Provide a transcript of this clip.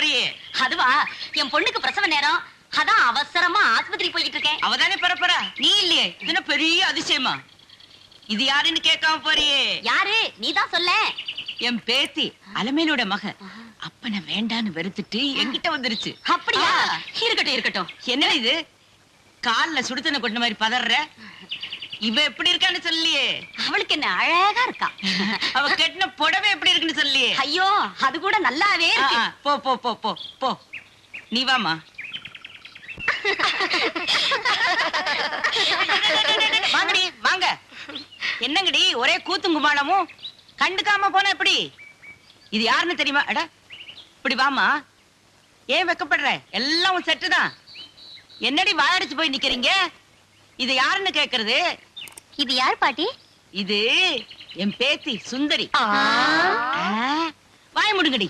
போறியே? அதுவா, என் பொண்ணுக்கு பிரசவ நேரம், அதான் அவசரமா ஆஸ்பத்திரி போயிட்டு இருக்கேன். அவதானே பரப்பரா, நீ இல்லையே. இது பெரிய அதிசயமா? இது யாருன்னு கேட்காம போறியே? யாரு? நீதான் சொல்ல. என் பேத்தி அலமேலோட மக. அப்ப நான் வேண்டான்னு வெறுத்துட்டு என்கிட்ட வந்துருச்சு. அப்படியா? இருக்கட்டும் இருக்கட்டும். என்ன இது, கால்ல சுடுதண்ண கொண்ட மாதிரி பதற? இவ எப்படி இருக்கான்னு சொல்லியே. அவளுக்கு என்ன அழகா இருக்கா. அவ கெட்டின புடவை எப்படி இருக்குன்னு சொல்லியே. ஐயோ, அது கூட நல்லாவே இருக்கு. போ போ போ போ போ, நீ வாமா. வாங்கடி வாங்க. என்னங்கடி ஒரே கூத்துங்குமாளமும்? கண்டுக்காம போன எப்படி? இது யாருன்னு தெரியுமா? அட இப்படி வாமா. ஏன் வெக்கப்படுற? எல்லாம் உன் செட்டு தான். என்னடி வாயடிச்சு போய் நிக்கிறீங்க? இது யாருன்னு கேக்குறது? இது யார் பாட்டி? இது என் பேத்தி சுந்தரி. வாய முடுங்கடி.